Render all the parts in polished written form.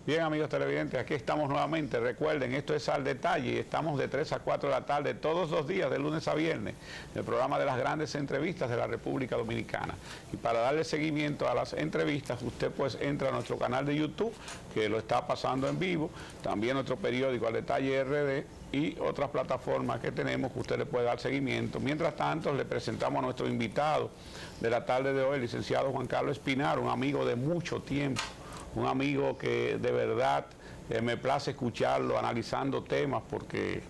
Bien, amigos televidentes, aquí estamos nuevamente. Recuerden, esto es Al Detalle y estamos de 3 a 4 de la tarde todos los días, de lunes a viernes, el programa de las grandes entrevistas de la República Dominicana. Y para darle seguimiento a las entrevistas, usted pues entra a nuestro canal de YouTube, que lo está pasando en vivo, también nuestro periódico Al Detalle RD y otras plataformas que tenemos que usted le puede dar seguimiento. Mientras tanto, le presentamos a nuestro invitado de la tarde de hoy, el licenciado Juan Carlos Espinar, un amigo de mucho tiempo, un amigo que de verdad me place escucharlo analizando temas porque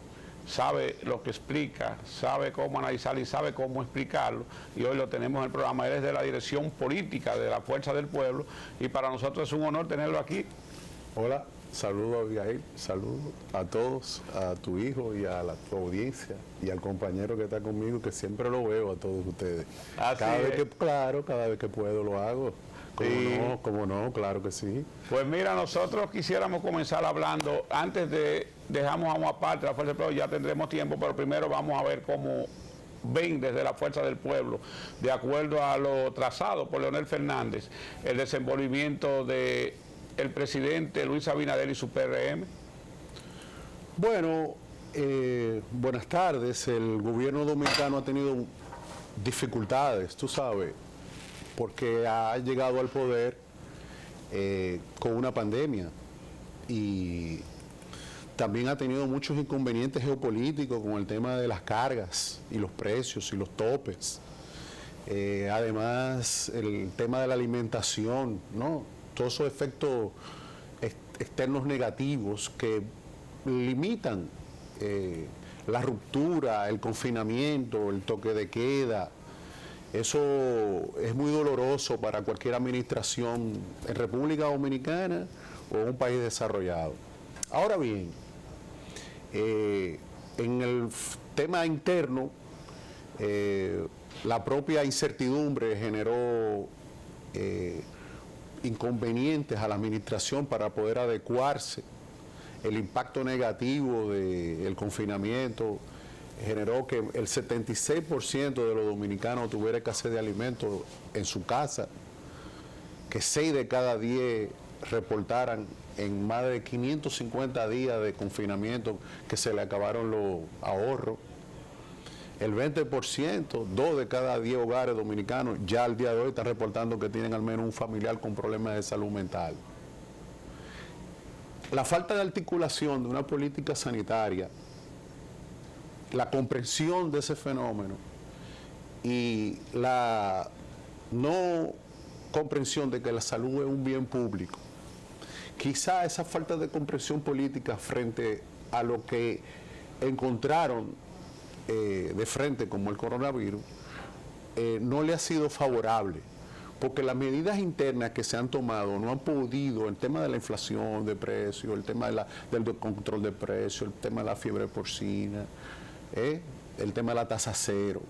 sabe lo que explica, sabe cómo analizar y sabe cómo explicarlo, y hoy lo tenemos en el programa. Él es de la dirección política de la Fuerza del Pueblo y para nosotros es un honor tenerlo aquí. Hola, saludo a Abigail, saludo a todos, a tu hijo y a tu audiencia y al compañero que está conmigo, que siempre lo veo a todos ustedes. Cada vez que puedo lo hago. ¿Cómo no? Claro que sí. Pues mira, nosotros quisiéramos comenzar hablando, antes de, dejamos a una parte la Fuerza del Pueblo, ya tendremos tiempo, pero primero vamos a ver cómo ven desde la Fuerza del Pueblo, de acuerdo a lo trazado por Leonel Fernández, el desenvolvimiento de el presidente Luis Abinader y su PRM. Bueno, buenas tardes. El gobierno dominicano ha tenido dificultades, tú sabes, porque ha llegado al poder con una pandemia y también ha tenido muchos inconvenientes geopolíticos con el tema de las cargas y los precios y los topes. Además, el tema de la alimentación, ¿no? Todos esos efectos externos negativos que limitan la ruptura, el confinamiento, el toque de queda. Eso es muy doloroso para cualquier administración en República Dominicana o en un país desarrollado. Ahora bien, en el tema interno, la propia incertidumbre generó inconvenientes a la administración para poder adecuarse. El impacto negativo del confinamiento generó que el 76% de los dominicanos tuviera escasez de alimentos en su casa, que 6 de cada 10 reportaran en más de 550 días de confinamiento que se le acabaron los ahorros. El 20%, 2 de cada 10 hogares dominicanos ya al día de hoy están reportando que tienen al menos un familiar con problemas de salud mental. La falta de articulación de una política sanitaria, la comprensión de ese fenómeno y la no comprensión de que la salud es un bien público, quizá esa falta de comprensión política frente a lo que encontraron de frente como el coronavirus, no le ha sido favorable, porque las medidas internas que se han tomado no han podido, el tema de la inflación de precios, el tema del control de precios, el tema de la fiebre porcina, el tema de la tasa cero.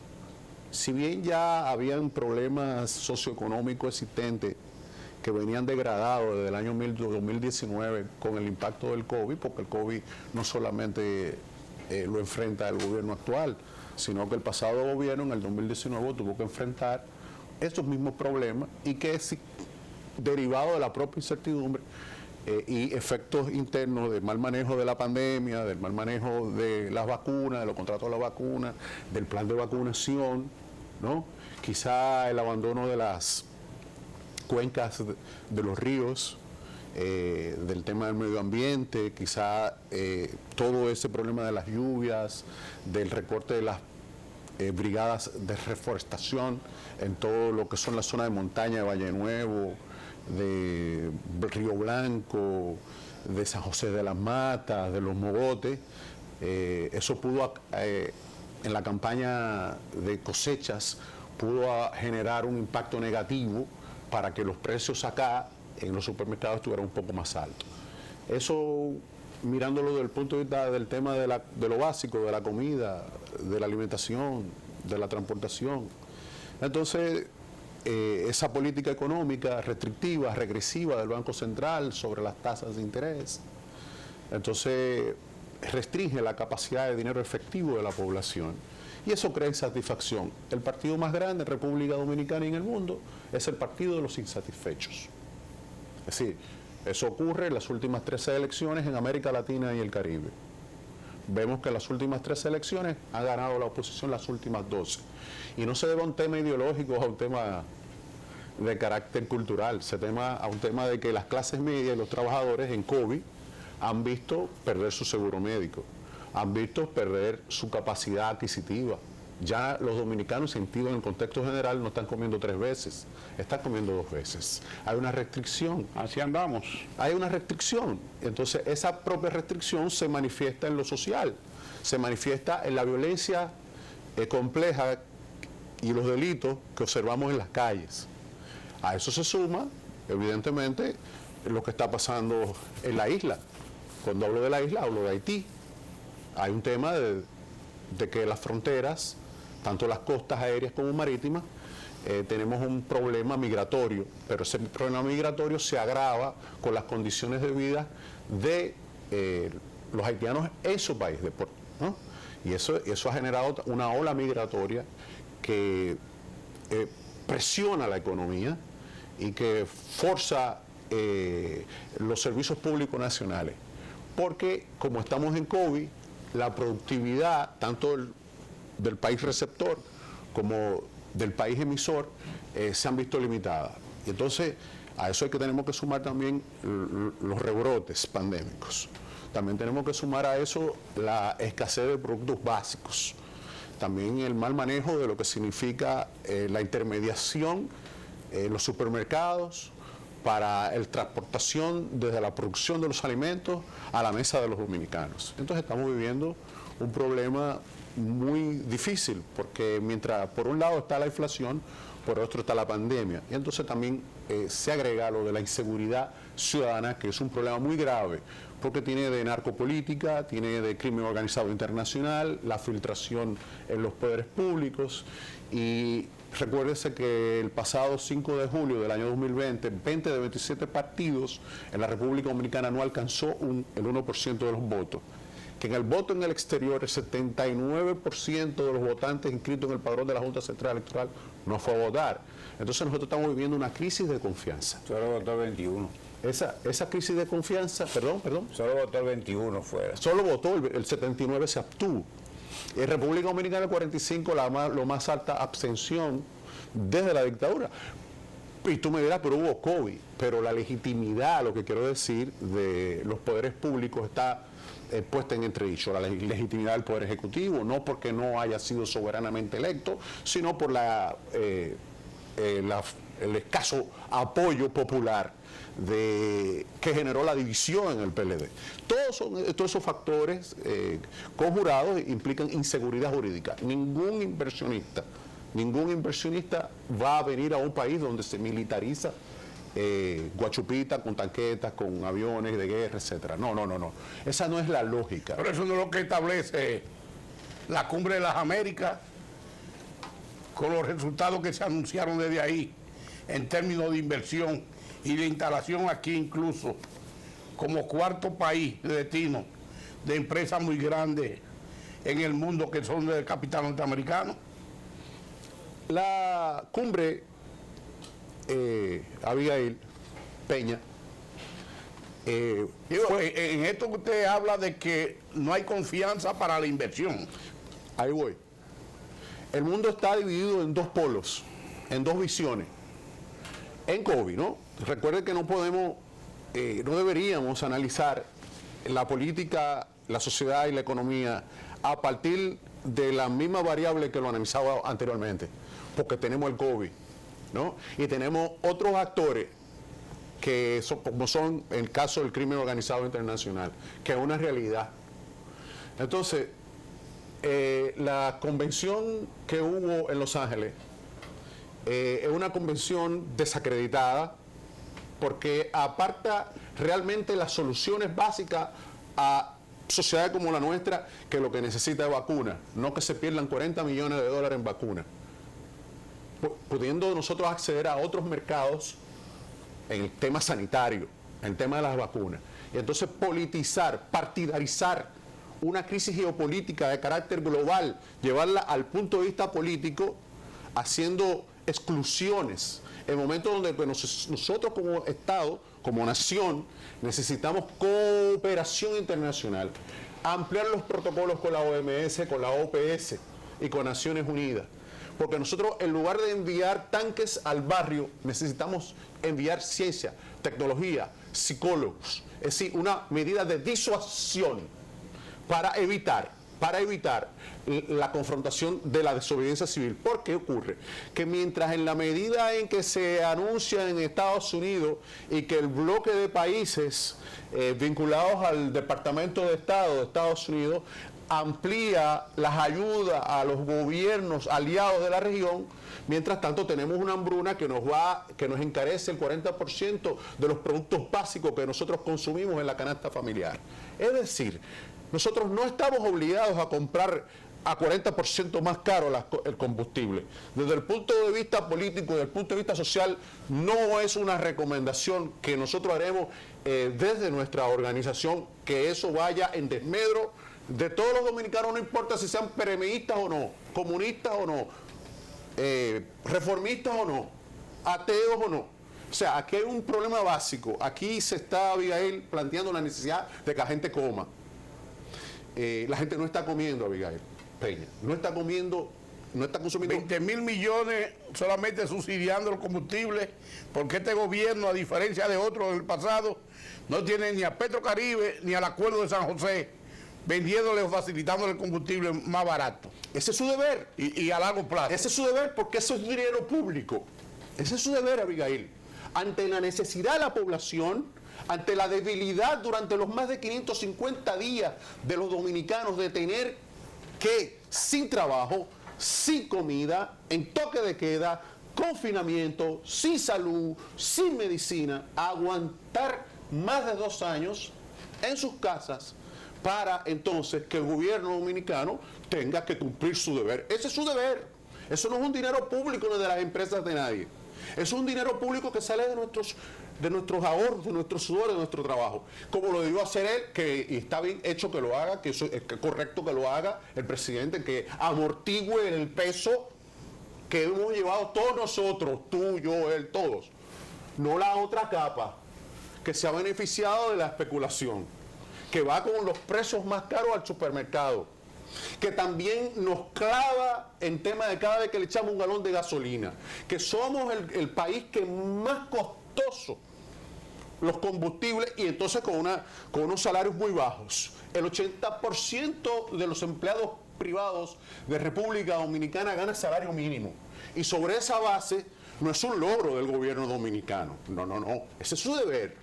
Si bien ya habían problemas socioeconómicos existentes que venían degradados desde el año 2019 con el impacto del COVID, porque el COVID no solamente lo enfrenta el gobierno actual, sino que el pasado gobierno en el 2019 tuvo que enfrentar estos mismos problemas y que es derivado de la propia incertidumbre y efectos internos del mal manejo de la pandemia, del mal manejo de las vacunas, de los contratos de las vacunas, del plan de vacunación, ¿no? Quizá el abandono de las cuencas de los ríos, del tema del medio ambiente, quizá todo ese problema de las lluvias, del recorte de las brigadas de reforestación en todo lo que son las zonas de montaña de Valle Nuevo, de Río Blanco, de San José de las Matas, de Los Mogotes. Eso pudo, en la campaña de cosechas, pudo generar un impacto negativo para que los precios acá en los supermercados estuvieran un poco más altos. Eso, mirándolo desde el punto de vista del tema de lo básico, de la comida, de la alimentación, de la transportación. Entonces, esa política económica restrictiva, regresiva del Banco Central sobre las tasas de interés, entonces restringe la capacidad de dinero efectivo de la población. Y eso crea insatisfacción. El partido más grande en República Dominicana y en el mundo es el partido de los insatisfechos. Es decir, Eso ocurre en las últimas 13 elecciones en América Latina y el Caribe. Vemos que en las últimas 13 elecciones ha ganado la oposición las últimas 12. Y no se debe a un tema ideológico o a un tema de carácter cultural, se tema a un tema de que las clases medias y los trabajadores en COVID han visto perder su seguro médico, han visto perder su capacidad adquisitiva. Ya los dominicanos, sentido en el contexto general, no están comiendo 3 veces, están comiendo 2 veces. Hay una restricción. Así andamos. Hay una restricción. Entonces, esa propia restricción se manifiesta en lo social, se manifiesta en la violencia compleja y los delitos que observamos en las calles. A eso se suma, evidentemente, lo que está pasando en la isla. Cuando hablo de la isla, hablo de Haití. Hay un tema de que las fronteras, tanto las costas aéreas como marítimas, tenemos un problema migratorio, pero ese problema migratorio se agrava con las condiciones de vida de los haitianos en su país, ¿no? Y eso ha generado una ola migratoria que presiona la economía y que forza los servicios públicos nacionales. Porque como estamos en COVID, la productividad, tanto del país receptor como del país emisor, se han visto limitadas. Y entonces, a eso tenemos que sumar también los rebrotes pandémicos. También tenemos que sumar a eso la escasez de productos básicos. También el mal manejo de lo que significa la intermediación en los supermercados para la transportación desde la producción de los alimentos a la mesa de los dominicanos. Entonces estamos viviendo un problema muy difícil, porque mientras por un lado está la inflación, por otro está la pandemia. Y entonces también se agrega lo de la inseguridad ciudadana, que es un problema muy grave, porque tiene de narcopolítica, tiene de crimen organizado internacional, la filtración en los poderes públicos. Y recuérdese que el pasado 5 de julio del año 2020, 20 de 27 partidos en la República Dominicana no alcanzó el 1% de los votos. Que en el voto en el exterior, el 79% de los votantes inscritos en el padrón de la Junta Central Electoral no fue a votar. Entonces nosotros estamos viviendo una crisis de confianza. Solo votó el 21. Esa crisis de confianza, perdón. Solo votó el 21 fuera. Solo votó, el 79 se abstuvo. En República Dominicana el 45, lo más alta abstención desde la dictadura. Y tú me dirás, pero hubo COVID. Pero la legitimidad, lo que quiero decir, de los poderes públicos está puesta en entredicho. La legitimidad del Poder Ejecutivo, no porque no haya sido soberanamente electo, sino por el escaso apoyo popular que generó la división en el PLD. Todos esos factores conjurados implican inseguridad jurídica. Ningún inversionista va a venir a un país donde se militariza Guachupita con tanquetas, con aviones de guerra, etcétera. No. Esa no es la lógica. Pero eso no es lo que establece la Cumbre de las Américas, con los resultados que se anunciaron desde ahí, en términos de inversión y de instalación aquí incluso, como cuarto país de destino de empresas muy grandes en el mundo que son del capital norteamericano. La cumbre, Abigail Peña, en esto que usted habla de que no hay confianza para la inversión. Ahí voy. El mundo está dividido en 2 polos, en 2 visiones. En COVID, ¿no? Recuerden que no deberíamos analizar la política, la sociedad y la economía a partir de la misma variable que lo analizaba anteriormente, porque tenemos el COVID, ¿no? Y tenemos otros actores que como son el caso del crimen organizado internacional, que es una realidad. Entonces, la convención que hubo en Los Ángeles es una convención desacreditada porque aparta realmente las soluciones básicas a sociedades como la nuestra, que lo que necesita es vacuna, no que se pierdan 40 millones de dólares en vacunas, pudiendo nosotros acceder a otros mercados en el tema sanitario, en el tema de las vacunas. Y entonces politizar, partidarizar una crisis geopolítica de carácter global, llevarla al punto de vista político, haciendo exclusiones, en momentos donde nosotros como Estado, como nación, necesitamos cooperación internacional, ampliar los protocolos con la OMS, con la OPS y con Naciones Unidas. Porque nosotros, en lugar de enviar tanques al barrio, necesitamos enviar ciencia, tecnología, psicólogos. Es decir, una medida de disuasión para evitar la confrontación de la desobediencia civil. ¿Por qué ocurre? Que mientras en la medida en que se anuncia en Estados Unidos y que el bloque de países vinculados al Departamento de Estado de Estados Unidos amplía las ayudas a los gobiernos aliados de la región, mientras tanto tenemos una hambruna que nos encarece el 40% de los productos básicos que nosotros consumimos en la canasta familiar. Es decir, nosotros no estamos obligados a comprar a 40% más caro el combustible. Desde el punto de vista político, desde el punto de vista social, no es una recomendación que nosotros haremos desde nuestra organización, que eso vaya en desmedro de todos los dominicanos, no importa si sean peremeístas o no, comunistas o no, reformistas o no, ateos o no. O sea, aquí hay un problema básico. Aquí se está, Abigail, planteando la necesidad de que la gente coma. La gente no está comiendo, Abigail Peña, no está comiendo, no está consumiendo. 20.000 millones solamente subsidiando el combustible, porque este gobierno, a diferencia de otros del pasado, no tiene ni a Petrocaribe ni al Acuerdo de San José vendiéndole o facilitándole el combustible más barato. Ese es su deber. Y a largo plazo. Ese es su deber porque eso es dinero público. Ese es su deber, Abigail. Ante la necesidad de la población, ante la debilidad durante los más de 550 días de los dominicanos de tener que, sin trabajo, sin comida, en toque de queda, confinamiento, sin salud, sin medicina, aguantar más de 2 años en sus casas para entonces que el gobierno dominicano tenga que cumplir su deber. Ese es su deber. Eso no es un dinero público de las empresas de nadie. Eso es un dinero público que sale de nuestros ahorros, de nuestro sudor, de nuestro trabajo. Como lo debió hacer él, que está bien hecho que lo haga, que es correcto que lo haga el presidente, que amortigüe el peso que hemos llevado todos nosotros, tú, yo, él, todos. No la otra capa que se ha beneficiado de la especulación, que va con los precios más caros al supermercado, que también nos clava en tema de cada vez que le echamos un galón de gasolina, que somos el país que más costoso los combustibles y entonces con unos salarios muy bajos. El 80% de los empleados privados de República Dominicana gana salario mínimo. Y sobre esa base no es un logro del gobierno dominicano. No. Ese es su deber.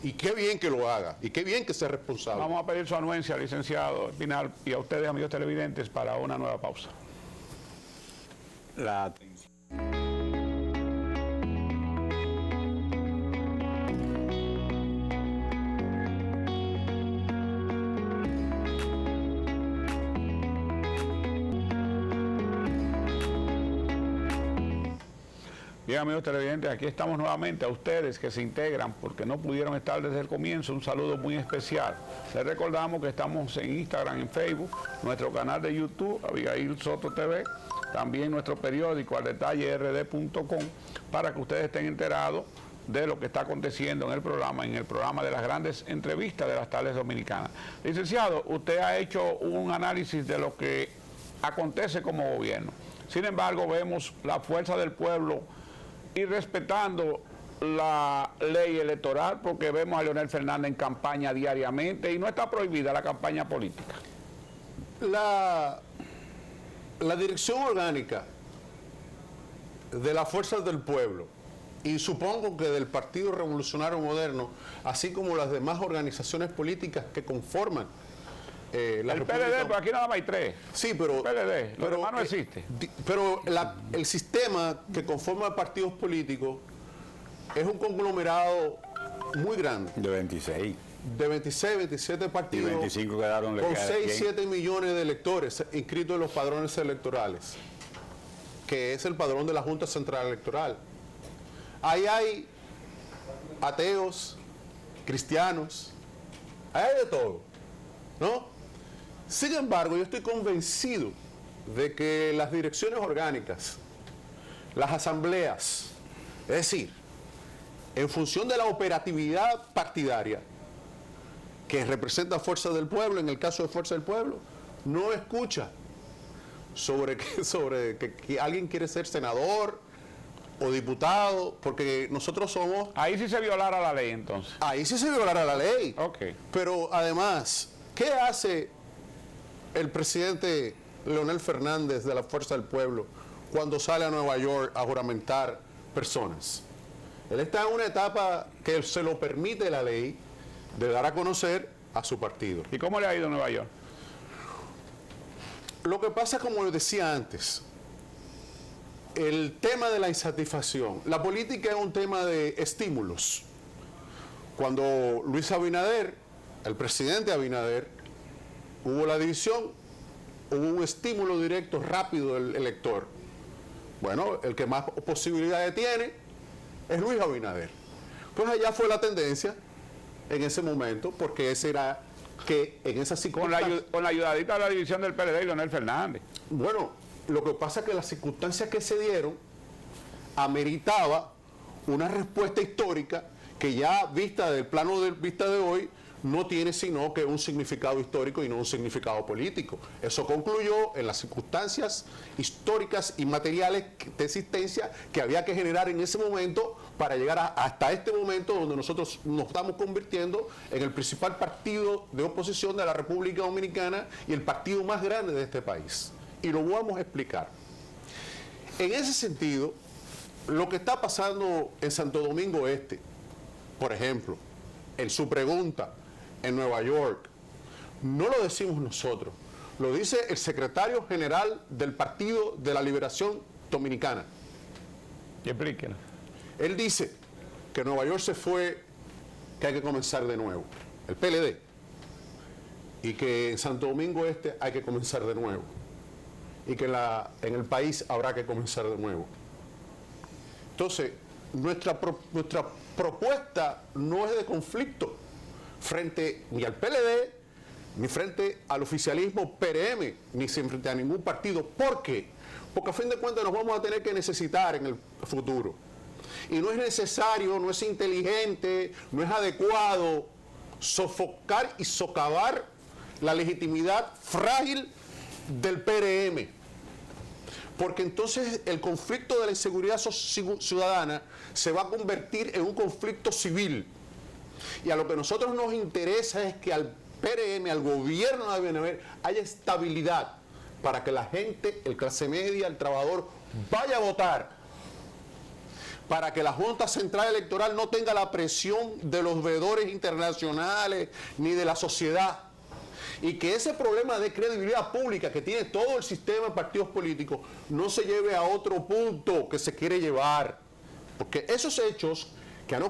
Y qué bien que lo haga, y qué bien que sea responsable. Vamos a pedir su anuencia, licenciado Espinal, y a ustedes, amigos televidentes, para una nueva pausa. La atención. Bien, amigos televidentes, aquí estamos nuevamente. A ustedes que se integran porque no pudieron estar desde el comienzo, un saludo muy especial. Les recordamos que estamos en Instagram, en Facebook, nuestro canal de YouTube, Abigail Soto TV, también nuestro periódico, aldetallerd.com, para que ustedes estén enterados de lo que está aconteciendo en el programa de las grandes entrevistas de las tardes dominicanas. Licenciado, usted ha hecho un análisis de lo que acontece como gobierno. Sin embargo, vemos la fuerza del pueblo y respetando la ley electoral, porque vemos a Leonel Fernández en campaña diariamente y no está prohibida la campaña política. La dirección orgánica de las fuerzas del pueblo, y supongo que del Partido Revolucionario Moderno, así como las demás organizaciones políticas que conforman el PLD, pero aquí nada más hay 3. Sí, pero el PLD, lo demás no existe. Pero el sistema que conforma partidos políticos es un conglomerado muy grande. De 26. De 26, 27 partidos. Y 25 quedaron con 6, 7 millones de electores inscritos en los padrones electorales, que es el padrón de la Junta Central Electoral. Ahí hay ateos, cristianos, ahí hay de todo, ¿no? Sin embargo, yo estoy convencido de que las direcciones orgánicas las asambleas. Es decir, en función de la operatividad partidaria que representa Fuerza del Pueblo, en el caso de Fuerza del Pueblo, no escucha sobre que alguien quiere ser senador o diputado, porque nosotros somos... Ahí sí se violara la ley entonces. Ahí sí se violará la ley. Ok. Pero además, ¿qué hace el presidente Leonel Fernández de la Fuerza del Pueblo cuando sale a Nueva York a juramentar personas? Él está en una etapa que se lo permite la ley de dar a conocer a su partido. ¿Y cómo le ha ido en Nueva York? Lo que pasa, como les decía antes, el tema de la insatisfacción. La política es un tema de estímulos. Cuando Luis Abinader, el presidente Abinader, hubo la división, hubo un estímulo directo rápido del elector. Bueno, el que más posibilidades tiene es Luis Abinader. Pues allá fue la tendencia en ese momento, porque ese era que en esa circunstancia... Con la ayudadita de la división del PLD y Leonel Fernández. Bueno, lo que pasa es que las circunstancias que se dieron ameritaba una respuesta histórica que ya vista del plano de vista de hoy no tiene sino que un significado histórico y no un significado político. Eso concluyó en las circunstancias históricas y materiales de existencia que había que generar en ese momento para llegar hasta este momento donde nosotros nos estamos convirtiendo en el principal partido de oposición de la República Dominicana y el partido más grande de este país. Y lo vamos a explicar. En ese sentido, lo que está pasando en Santo Domingo Este, por ejemplo, en su pregunta, en Nueva York, no lo decimos nosotros, lo dice el secretario general del Partido de la Liberación Dominicana. Y explíquelo. Él dice que Nueva York se fue, que hay que comenzar de nuevo, el PLD, y que en Santo Domingo Este hay que comenzar de nuevo, y que en el país habrá que comenzar de nuevo. Entonces, nuestra propuesta no es de conflicto frente ni al PLD, ni frente al oficialismo PRM, ni frente a ningún partido. ¿Por qué? Porque a fin de cuentas nos vamos a tener que necesitar en el futuro. Y no es necesario, no es inteligente, no es adecuado sofocar y socavar la legitimidad frágil del PRM. Porque entonces el conflicto de la inseguridad ciudadana se va a convertir en un conflicto civil. Y a lo que a nosotros nos interesa es que al PRM, al gobierno de Abinader, haya estabilidad para que la gente, el clase media, el trabajador, vaya a votar. Para que la Junta Central Electoral no tenga la presión de los veedores internacionales ni de la sociedad. Y que ese problema de credibilidad pública que tiene todo el sistema de partidos políticos no se lleve a otro punto que se quiere llevar. Porque esos hechos que han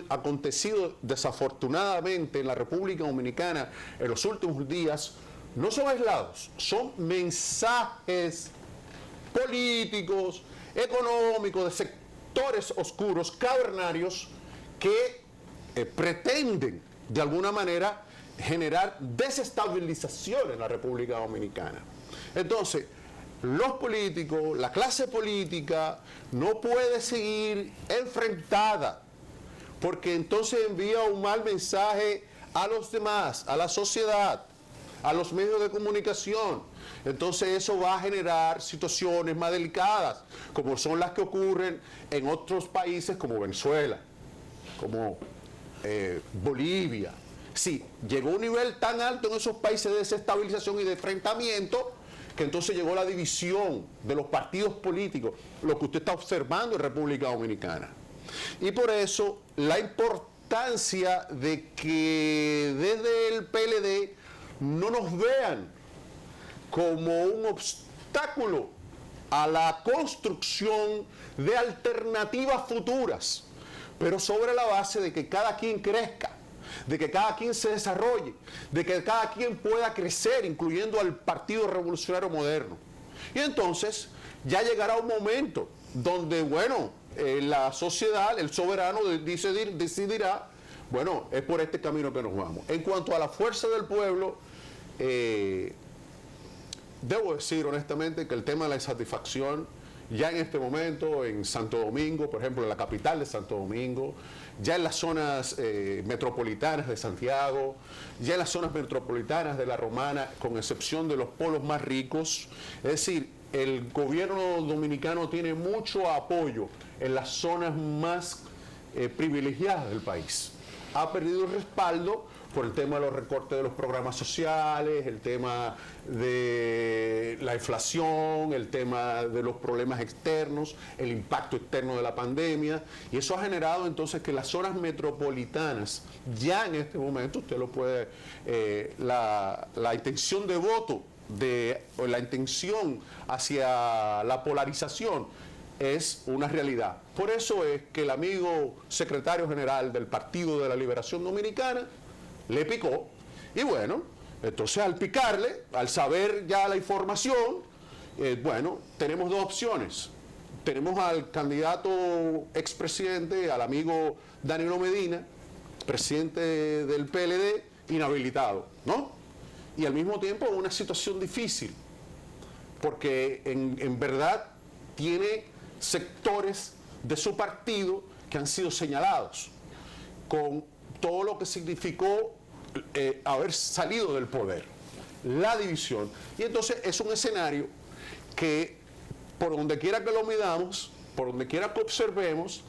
acontecido desafortunadamente en la República Dominicana en los últimos días no son aislados, son mensajes políticos, económicos, de sectores oscuros, cavernarios, que pretenden de alguna manera generar desestabilización en la República Dominicana. Entonces, los políticos, la clase política, no puede seguir enfrentada, porque entonces envía un mal mensaje a los demás, a la sociedad, a los medios de comunicación. Entonces eso va a generar situaciones más delicadas, como son las que ocurren en otros países como Venezuela, como Bolivia. Sí, llegó a un nivel tan alto en esos países de desestabilización y de enfrentamiento que entonces llegó la división de los partidos políticos, lo que usted está observando en República Dominicana. Y por eso la importancia de que desde el PLD no nos vean como un obstáculo a la construcción de alternativas futuras, pero sobre la base de que cada quien crezca, de que cada quien se desarrolle, de que cada quien pueda crecer, incluyendo al Partido Revolucionario Moderno. Y entonces ya llegará un momento donde, bueno, la sociedad, el soberano decidirá, bueno, es por este camino que nos vamos. En cuanto a la fuerza del pueblo, debo decir honestamente que el tema de la insatisfacción ya en este momento en Santo Domingo, por ejemplo, en la capital de Santo Domingo, ya en las zonas metropolitanas de Santiago, ya en las zonas metropolitanas de La Romana, con excepción de los polos más ricos. Es decir, el gobierno dominicano tiene mucho apoyo en las zonas más privilegiadas del país. Ha perdido el respaldo por el tema de los recortes de los programas sociales, el tema de la inflación, el tema de los problemas externos, el impacto externo de la pandemia, y eso ha generado entonces que las zonas metropolitanas, ya en este momento, usted lo puede, la intención de voto, o la intención hacia la polarización, es una realidad. Por eso es que el amigo secretario general del Partido de la Liberación Dominicana le picó, y bueno, entonces al picarle, al saber ya la información, bueno, tenemos dos opciones. Tenemos al candidato expresidente, al amigo Danilo Medina, presidente del PLD, inhabilitado, ¿no? Y al mismo tiempo una situación difícil, porque en verdad tiene sectores de su partido que han sido señalados con todo lo que significó haber salido del poder, la división. Y entonces es un escenario que, por donde quiera que lo midamos, por donde quiera que observemos,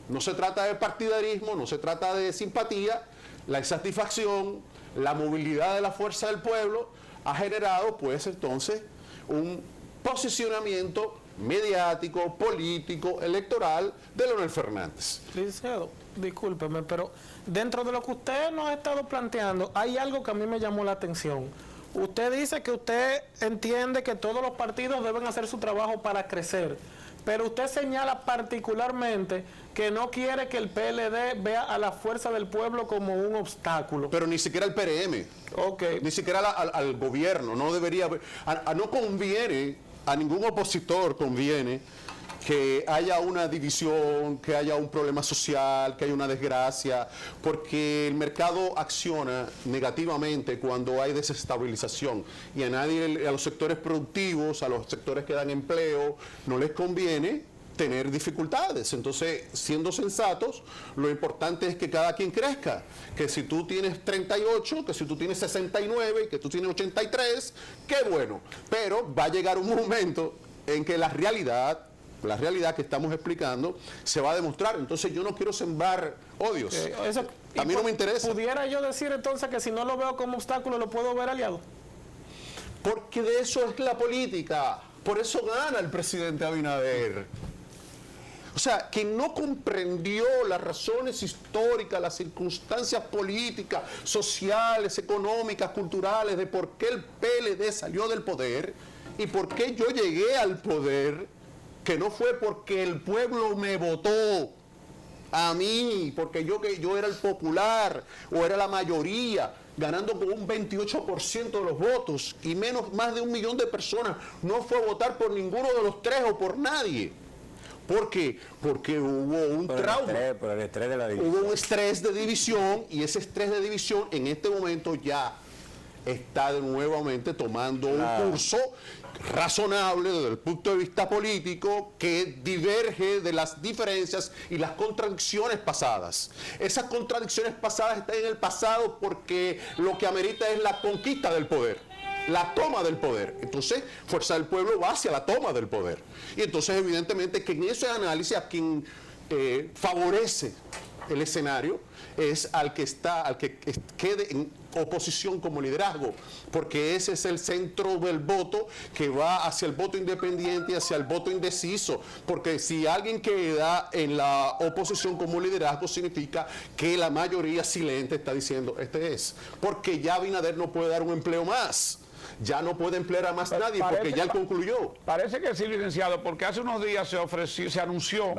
no se trata de partidarismo, no se trata de simpatía, la insatisfacción, la movilidad de la fuerza del pueblo ha generado, pues entonces, un posicionamiento mediático, político, electoral de Leonel Fernández. Licenciado, discúlpeme, pero dentro de lo que usted nos ha estado planteando, hay algo que a mí me llamó la atención. Usted dice que usted entiende que todos los partidos deben hacer su trabajo para crecer, pero usted señala particularmente que no quiere que el PLD vea a la fuerza del pueblo como un obstáculo. Pero ni siquiera el PRM, ni siquiera al gobierno, no debería, no conviene, a ningún opositor conviene que haya una división, que haya un problema social, que haya una desgracia, porque el mercado acciona negativamente cuando hay desestabilización, y a nadie, a los sectores productivos, a los sectores que dan empleo, no les conviene tener dificultades. Entonces, siendo sensatos, lo importante es que cada quien crezca, que si tú tienes 38, que si tú tienes 69, que tú tienes 83, qué bueno, pero va a llegar un momento en que la realidad que estamos explicando se va a demostrar. Entonces yo no quiero sembrar odios. A mí no me interesa. ¿Pudiera yo decir entonces que si no lo veo como obstáculo, lo puedo ver aliado? Porque de eso es la política. Por eso gana el presidente Abinader. O sea, que no comprendió las razones históricas, las circunstancias políticas, sociales, económicas, culturales, de por qué el PLD salió del poder y por qué yo llegué al poder, que no fue porque el pueblo me votó a mí, porque yo era el popular o era la mayoría, ganando con un 28% de los votos y más de 1 millón de personas no fue a votar por ninguno de los tres o por nadie. ¿Por qué? Porque hubo un trauma, por el estrés de la división. Hubo un estrés de división, y ese estrés de división en este momento ya está nuevamente tomando un curso razonable desde el punto de vista político que diverge de las diferencias y las contradicciones pasadas. Esas contradicciones pasadas están en el pasado porque lo que amerita es la conquista del poder, la toma del poder. Entonces, Fuerza del Pueblo va hacia la toma del poder. Y entonces, evidentemente, que en ese análisis a quien favorece el escenario es al que quede en oposición como liderazgo, porque ese es el centro del voto que va hacia el voto independiente y hacia el voto indeciso, porque si alguien queda en la oposición como liderazgo significa que la mayoría silente está diciendo este es, porque ya Abinader no puede dar un empleo más. Ya no puede emplear a más nadie porque ya él concluyó. Parece que sí, licenciado, porque hace unos días se anunció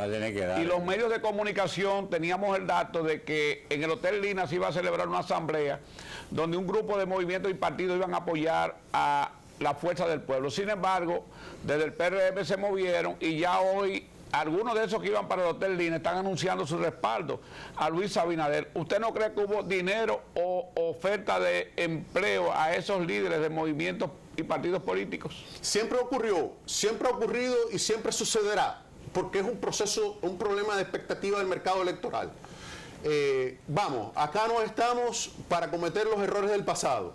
y los medios de comunicación teníamos el dato de que en el Hotel Lina se iba a celebrar una asamblea donde un grupo de movimientos y partidos iban a apoyar a la Fuerza del Pueblo. Sin embargo, desde el PRM se movieron y ya hoy algunos de esos que iban para el Hotel Lina están anunciando su respaldo a Luis Abinader. ¿Usted no cree que hubo dinero o oferta de empleo a esos líderes de movimientos y partidos políticos. Siempre ocurrió, siempre ha ocurrido y siempre sucederá, porque es un proceso, un problema de expectativa del mercado electoral. Vamos, acá no estamos para cometer los errores del pasado.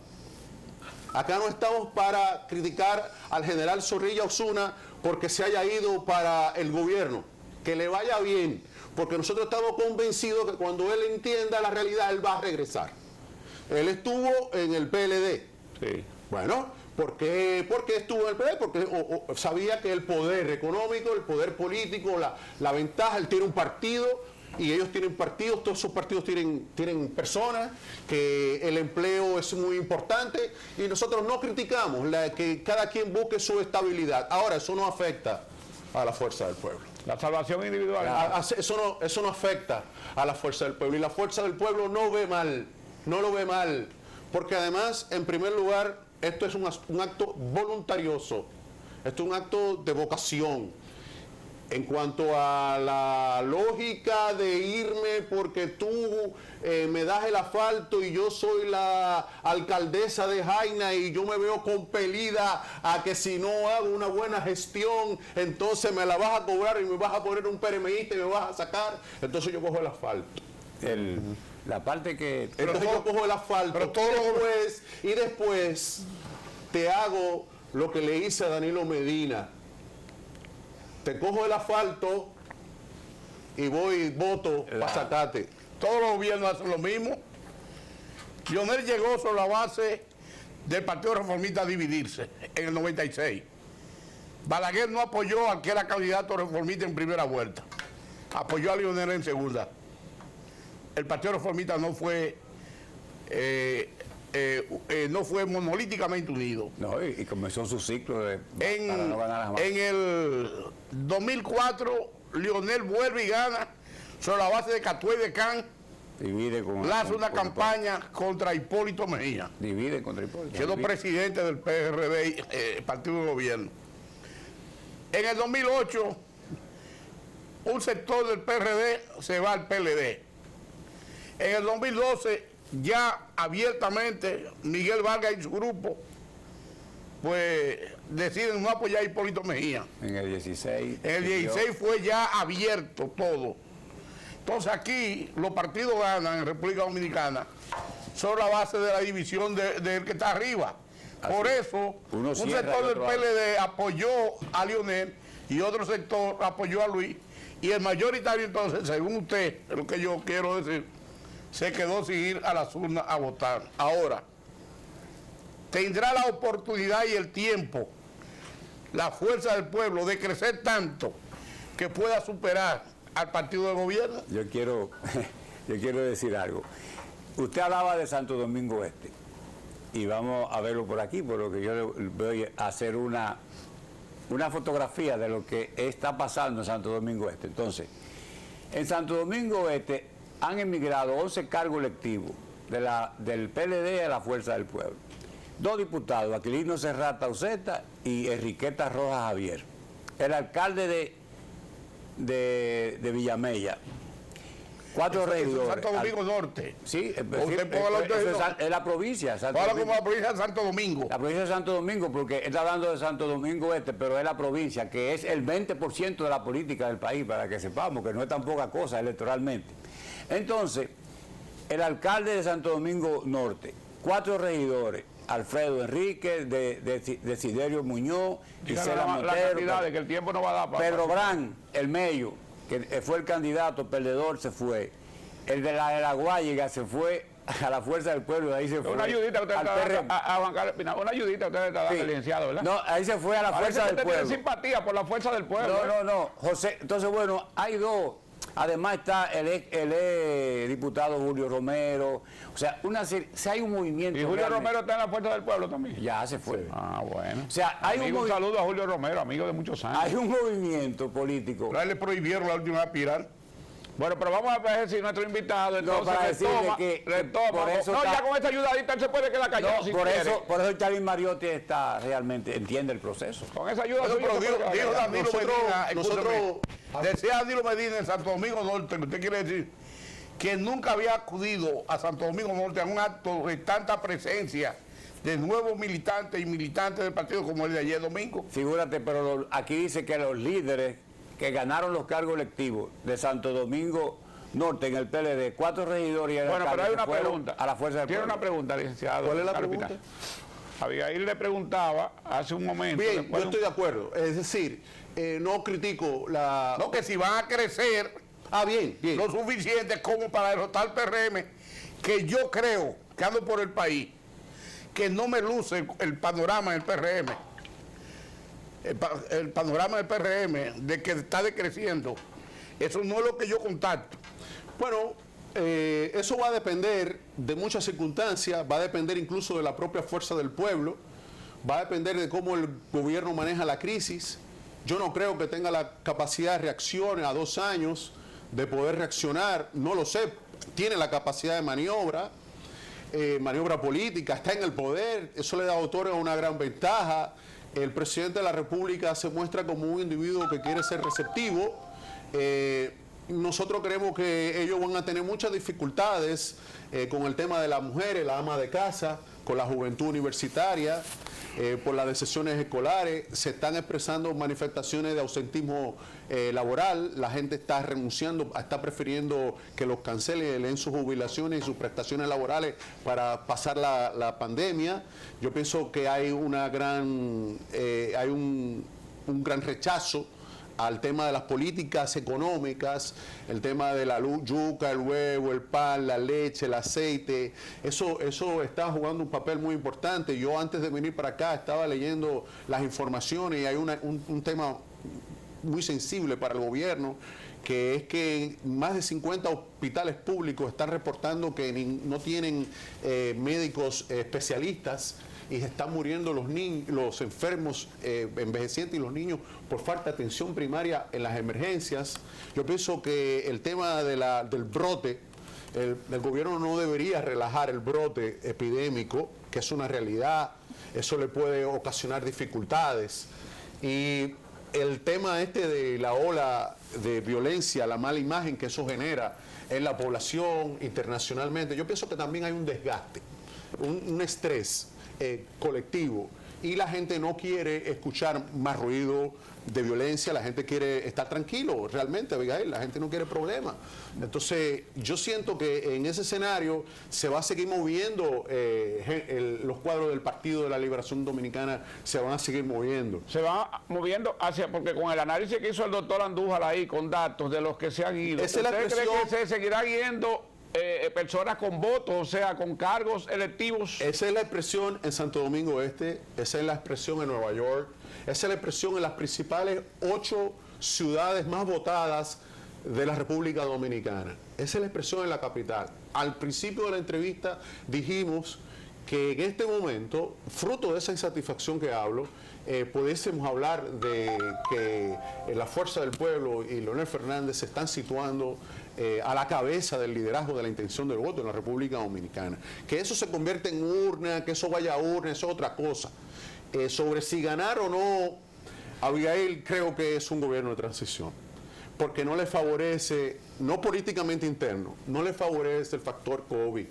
Acá no estamos para criticar al general Zorrilla Osuna porque se haya ido para el gobierno. Que le vaya bien, porque nosotros estamos convencidos que cuando él entienda la realidad, él va a regresar. Él estuvo en el PLD. Sí. Bueno, ¿por qué estuvo en el PLD? Porque sabía que el poder económico, el poder político, la ventaja, él tiene un partido, y ellos tienen partidos, todos esos partidos tienen personas, que el empleo es muy importante, y nosotros no criticamos que cada quien busque su estabilidad. Ahora, eso no afecta a la fuerza del pueblo. La salvación individual. Eso no afecta a la fuerza del pueblo, y la fuerza del pueblo no ve mal, no lo ve mal, porque además, en primer lugar, esto es un acto voluntarioso, esto es un acto de vocación. En cuanto a la lógica de irme porque tú me das el asfalto y yo soy la alcaldesa de Jaina y yo me veo compelida a que si no hago una buena gestión, entonces me la vas a cobrar y me vas a poner un PRMista y me vas a sacar, entonces yo cojo el asfalto. La parte que... Entonces yo cojo el asfalto y después te hago lo que le hice a Danilo Medina. Te cojo el asfalto y voy y voto para sacarte. Todos los gobiernos hacen lo mismo. Lionel llegó sobre la base del Partido Reformista a dividirse en el 96. Balaguer no apoyó al que era candidato reformista en primera vuelta. Apoyó a Lionel en segunda. El Partido Reformista no fue monolíticamente unido. No, y comenzó su ciclo para no ganar las en el 2004, Lionel vuelve y gana sobre la base de Catuey de Can. Lanza una campaña contra Hipólito Mejía. Divide contra Hipólito. Siendo presidente del PRD, partido de gobierno. En el 2008, un sector del PRD se va al PLD. En el 2012, ya abiertamente, Miguel Vargas y su grupo, pues deciden no apoyar a Hipólito Mejía. En el 16. En el 16 fue ya abierto todo. Entonces aquí los partidos ganan en República Dominicana sobre la base de la división del que está arriba. Por eso, un sector del PLD apoyó a Lionel y otro sector apoyó a Luis. Y el mayoritario entonces, según usted, es lo que yo quiero decir, se quedó sin ir a las urnas a votar. Ahora, tendrá la oportunidad y el tiempo, la fuerza del pueblo, de crecer tanto que pueda superar al partido de gobierno. Yo quiero decir algo. Usted hablaba de Santo Domingo Este, y vamos a verlo por aquí, por lo que yo voy a hacer una fotografía de lo que está pasando en Santo Domingo Este. Entonces, en Santo Domingo Este han emigrado 11 cargos electivos del PLD a la Fuerza del Pueblo. 2 diputados, Aquilino Serrata Uceta y Enriqueta Rojas Javier. El alcalde de Villamella. 4 regidores. Santo Domingo Norte. Sí, es la provincia. Habla como la provincia de Santo Domingo. La provincia de Santo Domingo, porque él está hablando de Santo Domingo Este, pero es la provincia, que es el 20% de la política del país, para que sepamos que no es tan poca cosa electoralmente. Entonces, el alcalde de Santo Domingo Norte, 4 regidores, Alfredo Enrique, Desiderio Muñoz, Gisela Montero, que el tiempo no va a dar para Pedro Brán, el Mello, que fue el candidato perdedor, se fue. El de la Guayiga se fue a la Fuerza del Pueblo, ahí se fue. Una ayudita usted una ayudita usted está dando, licenciado, ¿verdad? No, ahí se fue a la Fuerza del Pueblo. Tiene simpatía por la Fuerza del Pueblo. No, José. Entonces, bueno, hay 2. Además está el diputado Julio Romero. O sea, hay un movimiento. ¿Y Julio Romero está en la Fuerza del Pueblo también? Ya se fue. Ah, bueno. O sea, un saludo a Julio Romero, amigo de muchos años. Hay un movimiento político. Pero a él le prohibieron la última aspirar. Bueno, pero vamos a ver si nuestro invitado entonces para decirle que por eso ya con esta ayudadita él se puede quedar callado si quiere. Por eso Charly Mariotti está realmente, entiende el proceso. Con esa ayuda dijo Danilo Medina, decía Danilo Medina en Santo Domingo Norte, que usted quiere decir que nunca había acudido a Santo Domingo Norte a un acto de tanta presencia de nuevos militantes y militantes del partido como el de ayer domingo. Figúrate, pero aquí dice que los líderes que ganaron los cargos electivos de Santo Domingo Norte en el PLD, 4 regidores y el Bueno, pero hay una fueron pregunta. a la fuerza del Tiene pueblo. una pregunta, licenciado. ¿Cuál es la Carlos pregunta? Pinal. Abigail le preguntaba hace un momento. Bien, después yo estoy de acuerdo. Es decir, no critico la... No, que si van a crecer Ah, bien, bien. lo suficiente como para derrotar al PRM, que yo creo, que ando por el país, que no me luce el panorama del PRM. El panorama del PRM, de que está decreciendo, eso no es lo que yo contacto. Bueno, eso va a depender de muchas circunstancias, va a depender incluso de la propia fuerza del pueblo, va a depender de cómo el gobierno maneja la crisis. Yo no creo que tenga la capacidad de reacción a 2 años de poder reaccionar, no lo sé, tiene la capacidad de maniobra política, está en el poder, eso le da a Torres una gran ventaja. El presidente de la República se muestra como un individuo que quiere ser receptivo. Nosotros creemos que ellos van a tener muchas dificultades con el tema de las mujeres, la ama de casa, con la juventud universitaria, por las decisiones escolares. Se están expresando manifestaciones de ausentismo laboral. La gente está renunciando, está prefiriendo que los cancelen, leen sus jubilaciones y sus prestaciones laborales para pasar la pandemia. Yo pienso que hay un gran rechazo al tema de las políticas económicas, el tema de la yuca, el huevo, el pan, la leche, el aceite. Eso está jugando un papel muy importante. Yo antes de venir para acá estaba leyendo las informaciones y hay un tema muy sensible para el gobierno, que es que más de 50 hospitales públicos están reportando que no tienen médicos especialistas y están muriendo los enfermos envejecientes y los niños por falta de atención primaria en las emergencias. Yo pienso que el tema del brote, el gobierno no debería relajar el brote epidémico, que es una realidad, eso le puede ocasionar dificultades. Y el tema de la ola de violencia, la mala imagen que eso genera en la población internacionalmente, yo pienso que también hay un desgaste, un estrés colectivo, y la gente no quiere escuchar más ruido de violencia, la gente quiere estar tranquilo, realmente, Abigail, la gente no quiere problemas. Entonces, yo siento que en ese escenario se va a seguir moviendo, los cuadros del Partido de la Liberación Dominicana se van a seguir moviendo. Se va moviendo porque con el análisis que hizo el doctor Andújar ahí, con datos de los que se han ido, Esa es la ¿usted cree expresión. que se seguirá yendo personas con votos, o sea, con cargos electivos? Esa es la expresión en Santo Domingo Este, esa es la expresión en Nueva York, esa es la expresión en las principales 8 ciudades más votadas de la República Dominicana. Esa es la expresión en la capital. Al principio de la entrevista dijimos que en este momento, fruto de esa insatisfacción que hablo, pudiésemos hablar de que la Fuerza del Pueblo y Leonel Fernández se están situando a la cabeza del liderazgo de la intención del voto en la República Dominicana. Que eso se convierte en urna, que eso vaya a urna, eso es otra cosa. Sobre si ganar o no, Abigail, creo que es un gobierno de transición, porque no le favorece, no políticamente interno, no le favorece el factor COVID,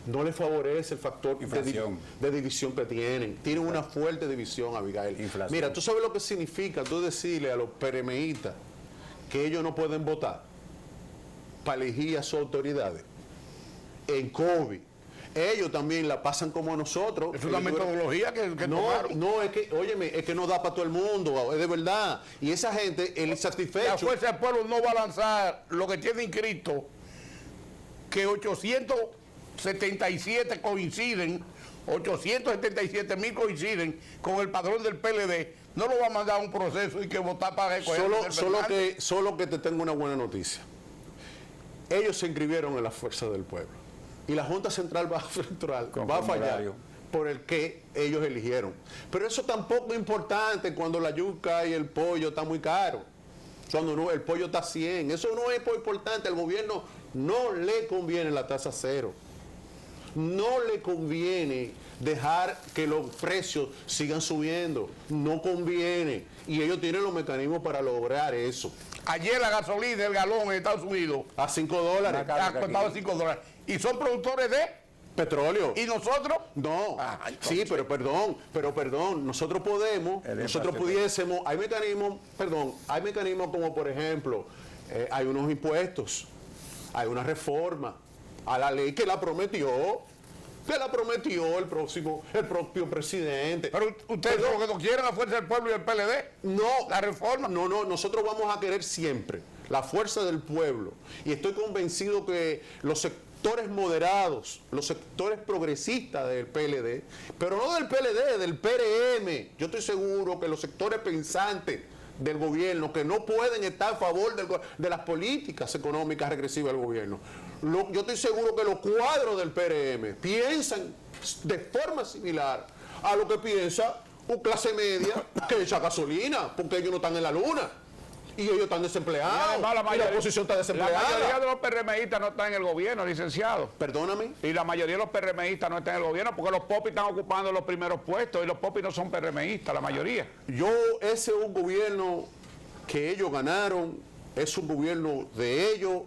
no le favorece el factor de división que tienen. Tienen una fuerte división, Abigail. Inflación. Mira, ¿tú sabes lo que significa tú decirle a los PRMistas que ellos no pueden votar para elegir a sus autoridades? En COVID, ellos también la pasan como nosotros. Es una metodología que tomaron. No, es que, óyeme, es que no da para todo el mundo, es de verdad. Y esa gente, el La insatisfecho... Fuerza del Pueblo no va a lanzar lo que tiene inscrito, que 877 coinciden, 877.000 coinciden con el padrón del PLD. No lo va a mandar a un proceso y que votar para recoger. Solo que te tengo una buena noticia. Ellos se inscribieron en la Fuerza del Pueblo. Y la Junta Central Electoral va a fallar por el que ellos eligieron. Pero eso tampoco es importante cuando la yuca y el pollo están muy caros. Cuando el pollo está a 100. Eso no es importante. Al gobierno no le conviene la tasa cero. No le conviene dejar que los precios sigan subiendo. No conviene. Y ellos tienen los mecanismos para lograr eso. Ayer la gasolina, el galón en Estados Unidos, A $5. ha costado $5. Y son productores de Petróleo. ¿Y nosotros? No, Ah, sí, pero perdón, nosotros pudiésemos, hay mecanismos como por ejemplo, hay unos impuestos, hay una reforma a la ley que la prometió el propio presidente. Pero ustedes lo que no quieren la fuerza del pueblo y el PLD. No, la reforma. No, nosotros vamos a querer siempre la fuerza del pueblo. Y estoy convencido que los sectores moderados, los sectores progresistas del PLD, pero no del PLD, del PRM, yo estoy seguro que los sectores pensantes del gobierno, que no pueden estar a favor de las políticas económicas regresivas del gobierno, yo estoy seguro que los cuadros del PRM piensan de forma similar a lo que piensa una clase media que echa gasolina, porque ellos no están en la luna. Y ellos están desempleados. Y la oposición está desempleada. La mayoría de los PRMistas no están en el gobierno, licenciado. Perdóname. Y la mayoría de los PRMistas no están en el gobierno porque los popis están ocupando los primeros puestos y los popis no son PRMistas, la mayoría. Ese es un gobierno que ellos ganaron, es un gobierno de ellos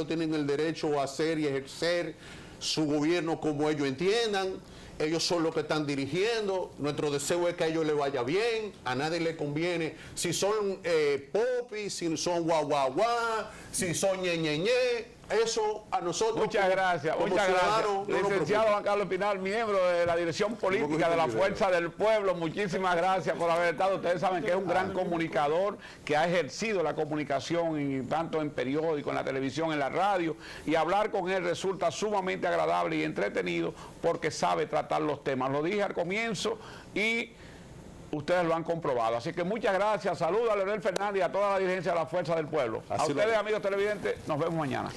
tienen el derecho a hacer y ejercer su gobierno como ellos entiendan. Ellos son los que están dirigiendo. Nuestro deseo es que a ellos les vaya bien. A nadie le conviene. Si son popis, si son guau, si son ñe. Eso a nosotros. Muchas gracias. Licenciado Juan Carlos Espinal, miembro de la dirección política de la Fuerza del Pueblo. Muchísimas gracias por haber estado. Ustedes saben que es un gran comunicador que ha ejercido la comunicación tanto en periódico, en la televisión, en la radio. Y hablar con él resulta sumamente agradable y entretenido porque sabe tratar los temas. Lo dije al comienzo y ustedes lo han comprobado. Así que muchas gracias. Saludos a Leonel Fernández y a toda la dirigencia de la Fuerza del Pueblo. A ustedes, amigos televidentes, nos vemos mañana.